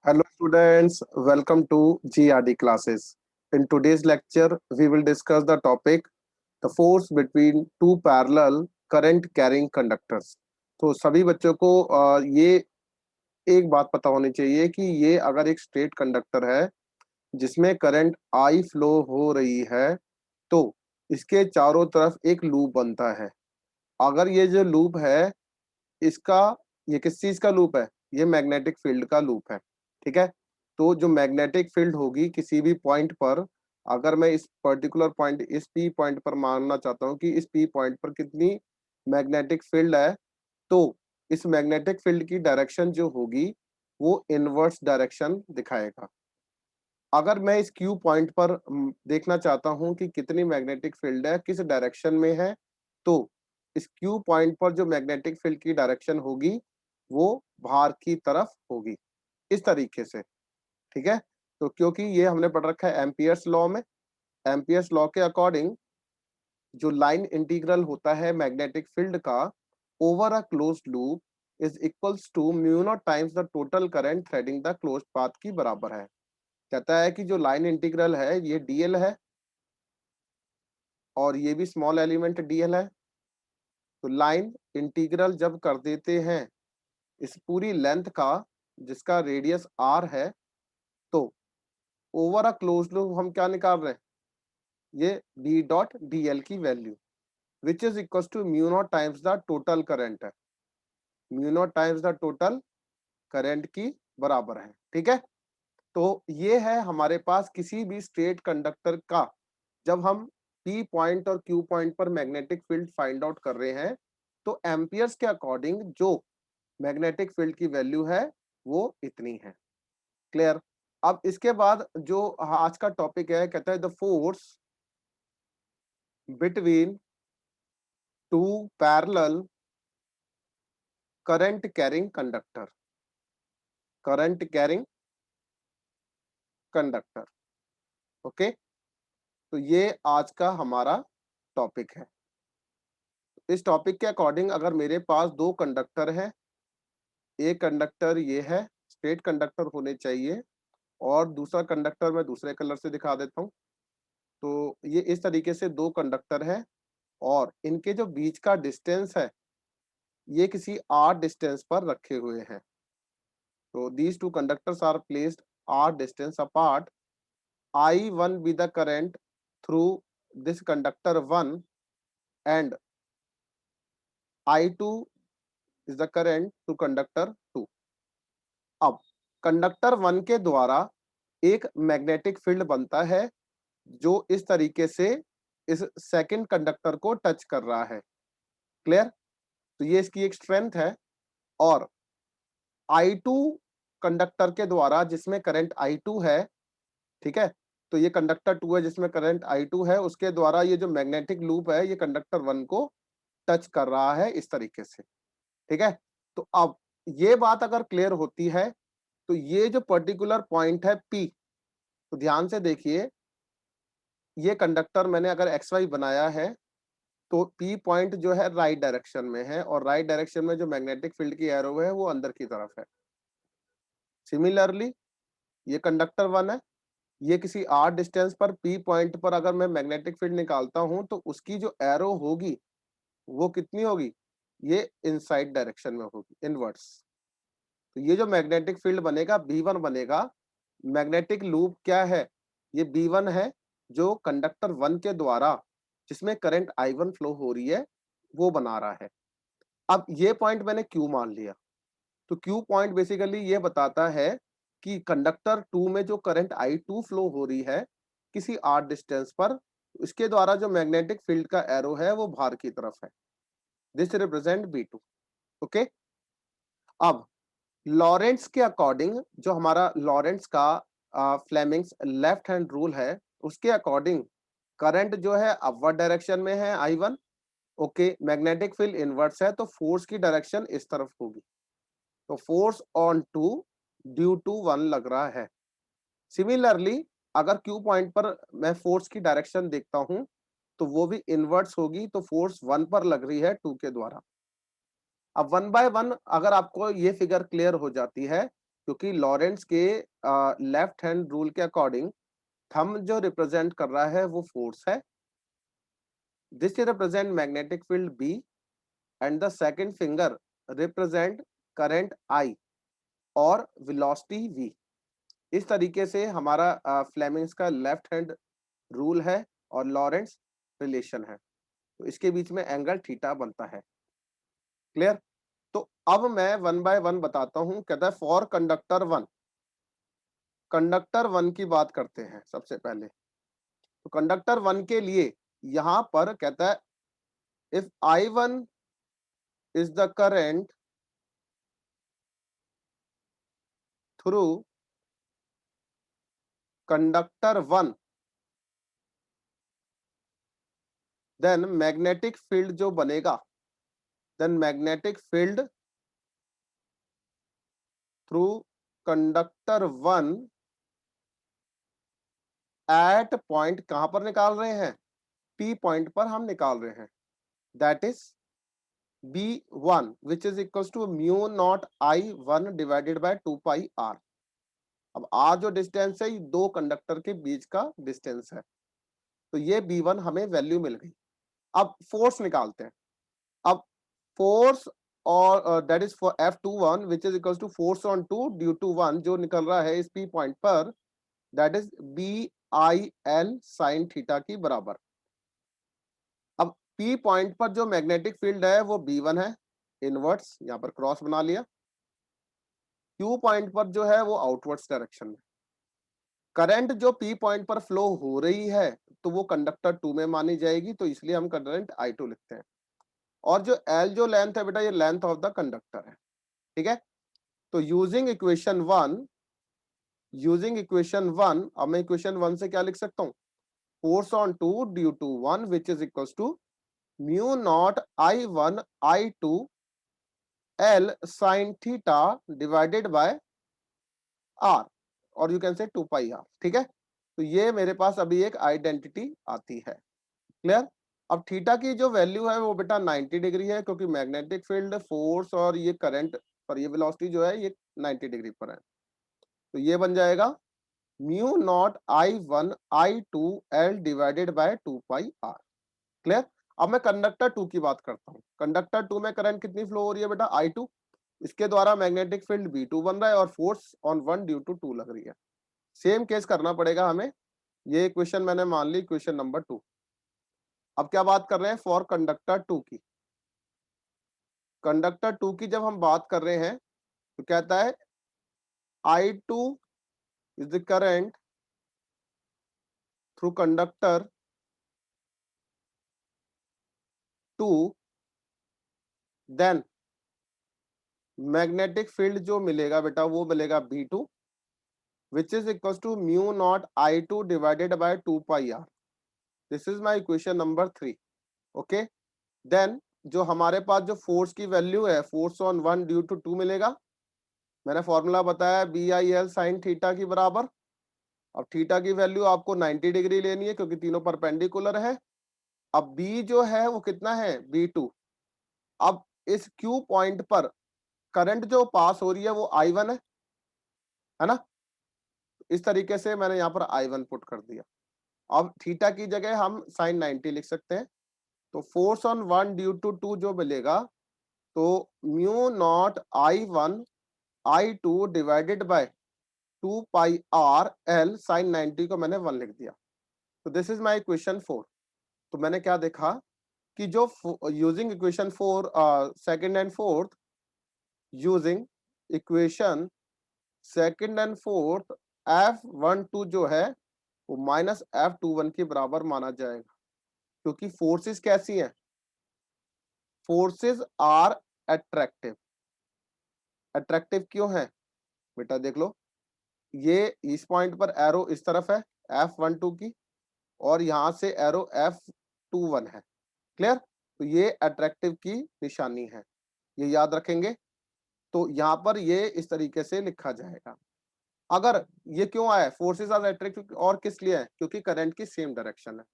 Hello students, welcome to GRD classes. In today's lecture, we will discuss the topic the force between two parallel current carrying conductors. तो सभी बच्चों को ये एक बात पता होनी चाहिए कि ये अगर एक स्ट्रेट कंडक्टर है जिसमें करंट आई फ्लो हो रही है तो इसके चारों तरफ एक लूप बनता है। अगर ये जो लूप है इसका ये किस चीज का लूप है? ये मैग्नेटिक फील्ड का लूप है। ठीक है, तो जो मैग्नेटिक फील्ड होगी किसी भी पॉइंट पर, अगर मैं इस पर्टिकुलर पॉइंट इस पी पॉइंट पर मानना चाहता हूँ कि इस पी पॉइंट पर कितनी मैग्नेटिक फील्ड है, तो इस मैग्नेटिक फील्ड की डायरेक्शन जो होगी वो इनवर्स डायरेक्शन दिखाएगा। अगर मैं इस क्यू पॉइंट पर देखना चाहता हूं कि कितनी मैग्नेटिक फील्ड है, किस डायरेक्शन में है, तो इस क्यू पॉइंट पर जो मैग्नेटिक फील्ड की डायरेक्शन होगी वो बाहर की तरफ होगी, इस तरीके से। ठीक है, तो क्योंकि ये हमने पढ़ रखा है एम्पियर्स लॉ में, एम्पियर्स लॉ के अकॉर्डिंग जो लाइन इंटीग्रल होता है मैग्नेटिक फील्ड का over a closed loop is equals to mu not times the total current threading the closed path की बराबर है। कहता है कि जो लाइन इंटीग्रल है ये डीएल है और ये भी स्मॉल एलिमेंट डीएल है। तो लाइन इंटीग्रल जब कर देते हैं इस पूरी लेंथ का जिसका रेडियस आर है, तो ओवर अ क्लोज लूप हम क्या निकाल रहे हैं? ये बी डॉट डीएल की value which is equal to mu not times the total current है, mu not times the total current की बराबर है। ठीक है, तो ये है हमारे पास किसी भी स्ट्रेट कंडक्टर का जब हम पी पॉइंट और क्यू पॉइंट पर मैग्नेटिक फील्ड फाइंड आउट कर रहे हैं तो एम्पियर्स के अकॉर्डिंग जो मैग्नेटिक फील्ड की वैल्यू है वो इतनी है। क्लियर? अब इसके बाद जो आज का टॉपिक है कहता है the force between two parallel current carrying conductor, current carrying conductor. Okay, तो ये आज का हमारा टॉपिक है। इस टॉपिक के अकॉर्डिंग अगर मेरे पास दो कंडक्टर हैं, एक कंडक्टर ये है, स्ट्रेट कंडक्टर होने चाहिए, और दूसरा कंडक्टर मैं दूसरे कलर से दिखा देता हूँ। तो ये इस तरीके से दो कंडक्टर है और इनके जो बीच का डिस्टेंस है ये किसी आर डिस्टेंस पर रखे हुए हैं। तो these two conductors are placed are distance apart. I one be the current through this conductor one and I two is the current to conductor two. अब कंडक्टर वन के द्वारा एक मैग्नेटिक फील्ड बनता है जो इस तरीके से इस सेकंड कंडक्टर को टच कर रहा है। क्लियर? तो ये इसकी एक स्ट्रेंथ है। और I2 कंडक्टर के द्वारा जिसमें करंट I2 है, ठीक है, तो ये कंडक्टर 2 है जिसमें करंट I2 है, उसके द्वारा ये जो मैग्नेटिक लूप है ये कंडक्टर 1 को टच कर रहा है इस तरीके से। ठीक है, तो अब ये बात अगर क्लियर होती है तो ये जो पर्टिकुलर पॉइंट है P, तो ध्यान से देखिए, ये कंडक्टर मैंने अगर XY बनाया है तो P पॉइंट जो है राइट डायरेक्शन में है और राइट डायरेक्शन में जो मैग्नेटिक फील्ड की एरो है वो अंदर की तरफ है। सिमिलरली ये कंडक्टर 1 है, ये किसी आर डिस्टेंस पर P पॉइंट पर अगर मैं मैग्नेटिक फील्ड निकालता हूं तो उसकी जो एरो होगी वो कितनी होगी? ये इनसाइड डायरेक्शन में होगी, इनवर्ट्स। तो ये जो मैग्नेटिक फील्ड बनेगा B1 बनेगा। मैग्नेटिक लूप क्या है? ये B1 है जो कंडक्टर 1 के द्वारा जिसमें करंट I1 फ्लो हो रही है वो बना रहा है। अब ये पॉइंट मैंने Q मान लिया, तो Q पॉइंट बेसिकली ये बताता है कि कंडक्टर 2 में जो करंट I2 फ्लो हो रही है किसी आर डिस्टेंस पर, इसके द्वारा जो मैग्नेटिक फील्ड का एरो है वो बाहर की तरफ है। This represent B2। ओके, अब लॉरेंट्स के अकॉर्डिंग जो हमारा लॉरेंट्स का फ्लेमिंग्स लेफ्ट हैंड रूल है उसके अकॉर्डिंग करंट जो है अपवर्ड डायरेक्शन में है I1। Okay, magnetic field inverts है तो फोर्स की डायरेक्शन इस तरफ होगी। तो force on two due to 1 लग रहा है। सिमिलरली अगर क्यू पॉइंट पर मैं फोर्स की डायरेक्शन देखता हूं तो वो भी इनवर्ट्स होगी, तो फोर्स 1 पर लग रही है 2 के द्वारा। अब 1 बाय 1 अगर आपको ये फिगर क्लियर हो जाती है क्योंकि लॉरेंट्ज के लेफ्ट हैंड रूल के अकॉर्डिंग थंब जो रिप्रेजेंट कर रहा है वो फोर्स है, this represent magnetic field B and the second finger represent current I और वेलोसिटी v। इस तरीके से हमारा फ्लेमिंग्स का लेफ्ट हैंड रूल है और लॉरेंट्ज रिलेशन है, तो इसके बीच में एंगल थीटा बनता है। क्लियर? तो अब मैं वन बाय वन बताता हूं। कहता है for conductor one, conductor one की बात करते हैं सबसे पहले। तो कंडक्टर वन के लिए यहां पर कहता है if I1 is the current through conductor one, then magnetic field जो बनेगा, then magnetic field through conductor one at point, कहां पर निकाल रहे हैं, P पॉइंट पर हम निकाल रहे हैं, that is B1 which is equal to mu naught I1 divided by 2 pi R। अब R जो डिस्टेंस है ये दो कंडक्टर के बीच का डिस्टेंस है, तो ये B1 हमें वैल्यू मिल गई। अब फोर्स निकालते हैं। अब फोर्स और that is for F21 which is equal to force on 2 due to 1 जो निकल रहा है इस P पॉइंट पर, that is BIL sine theta की बराबर। अब P पॉइंट पर जो मैग्नेटिक फील्ड है वो B1 है, इनवर्ट्स, यहां पर क्रॉस बना लिया। Q पॉइंट पर जो है वो आउटवर्ड्स डायरेक्शन में। करंट जो P पॉइंट पर फ्लो हो रही है तो वो कंडक्टर 2 में मानी जाएगी, तो इसलिए हम करंट I2 लिखते हैं। और जो L जो लेंथ है बेटा, ये लेंथ ऑफ द कंडक्टर है। ठीक है, तो यूजिंग इक्वेशन वन, अब मैं इक्वेशन वन से क्या लिख सकता हूं, force on 2 due to 1 which is equal to mu naught I1 I2 L sine theta divided by R, और you can say 2 pi R। ठीक है, तो ये मेरे पास अभी एक आइडेंटिटी आती है। क्लियर? अब थीटा की जो वैल्यू है वो बेटा 90 डिग्री है, क्योंकि मैग्नेटिक फील्ड, फोर्स और ये करंट पर ये वेलोसिटी जो है ये 90 डिग्री पर है, तो ये बन जाएगा mu naught I1 I2 L divided by 2 pi R। Clear? अब मैं कंडक्टर 2 की बात करता हूँ। कंडक्टर 2 में करंट कितनी फ्लो हो रही है बेटा, I2, इसके द्वारा मैग्नेटिक फील्ड B2 बन रहा है और फोर्स ऑन 1 ड्यू टू 2 लग रही है। सेम केस करना पड़ेगा हमें। ये इक्वेशन मैंने मान ली इक्वेशन नंबर 2। अब क्या बात कर रहे हैं फॉर कंडक्टर 2 की। कंडक्टर 2 की जब हम बात कर रहे हैं तो कहता है I2 is the current through conductor 2, then magnetic field जो मिलेगा बेटा वो मिलेगा B2 which is equal to mu naught I2 divided by 2 pi R। This is my equation number 3। Okay, then जो हमारे पास जो फोर्स की वैल्यू है, फोर्स ऑन 1 ड्यू टू 2 मिलेगा। मैंने फॉर्मूला बताया BIL साइन थीटा की बराबर। अब थीटा की वैल्यू आपको 90 डिग्री लेनी है क्योंकि तीनों परपेंडिकुलर है। अब B जो है वो कितना है, B2। अब इस Q पॉइंट पर करंट जो पास हो रही है वो I1 है ना। इस तरीके से मैंने यहाँ पर I1 पुट कर दिया। अब थीटा की जगह हम साइन 90 लिख सकते हैं। तो फोर्स ऑन 1 ड्यू टू 2 जो मिलेगा, तो mu naught I1 I2 divided by 2 pi R L sine 90 को मैंने 1 लिख दिया। तो दिस इज माय इक्वेशन 4। तो मैंने क्या देखा कि जो using equation 4 second and fourth, using equation second and fourth, F12 जो है वो माइनस F21 के बराबर माना जाएगा, क्योंकि फोर्सेस कैसी हैं, फोर्सेस आर अट्रैक्टिव। अट्रैक्टिव क्यों है बेटा, देख लो, ये इस पॉइंट पर एरो इस तरफ है F12 की, और यहां से एरो F21 है। क्लियर? तो ये अट्रैक्टिव की निशानी है, ये याद रखेंगे। तो यहाँ पर ये इस तरीके से लिखा जाएगा। अगर ये क्यों आया, फोर्सेस आर अट्रैक्टिव, और किस लिए है, क्योंकि करंट की सेम डायरेक्शन है,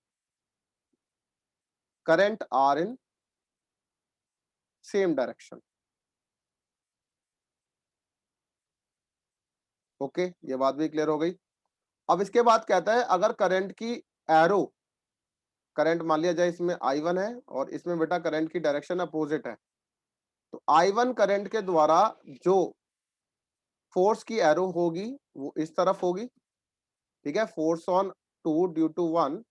current are in same direction. Okay, ये बात भी क्लियर हो गई। अब इसके बाद कहता है अगर करंट की एरो, करंट मान लिया जाए इसमें I1 है और इसमें बेटा करंट की डायरेक्शन अपोजिट है, तो I1 करंट के द्वारा जो फोर्स की एरो होगी वो इस तरफ होगी, ठीक है, फोर्स ऑन 2 ड्यू टू 1,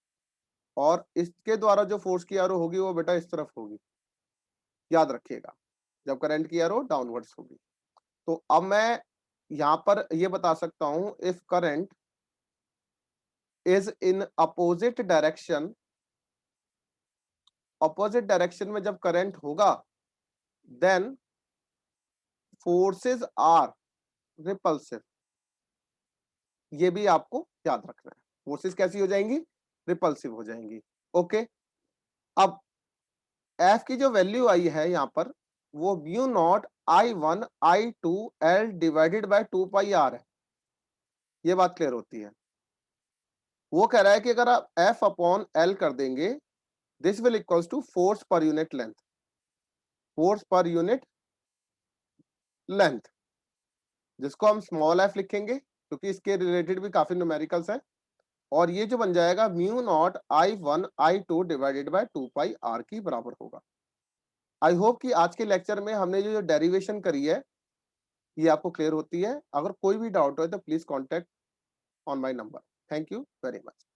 और इसके द्वारा जो फोर्स की एरो होगी वो बेटा इस तरफ होगी, याद रखिएगा, जब करंट की एरो डाउनवर्ड्स होगी। तो अब मैं यहां पर ये बता सकता हूं, if current is in opposite direction, opposite direction में जब करंट होगा, देन फोर्सेस आर रिपल्सिव, ये भी आपको याद रखना है। फोर्सेस कैसी हो जाएंगी? रिपल्सिव हो जाएंगी। ओके, अब एफ की जो वैल्यू आई है यहां पर, वो mu naught I1 I2 L divided by 2 pi R है, ये बात क्लियर होती है। वो कह रहा है कि अगर आप F अपॉन L कर देंगे, this will equals to force per unit length, force per unit length, जिसको हम स्मॉल f लिखेंगे क्योंकि इसके रिलेटेड भी काफी न्यूमेरिकल्स हैं, और ये जो बन जाएगा mu naught I1 I2 divided by 2 pi R की बराबर होगा। आई होप कि आज के लेक्चर में हमने जो डेरिवेशन करी है ये आपको क्लियर होती है। अगर कोई भी डाउट हो तो please contact on my number. Thank you very much.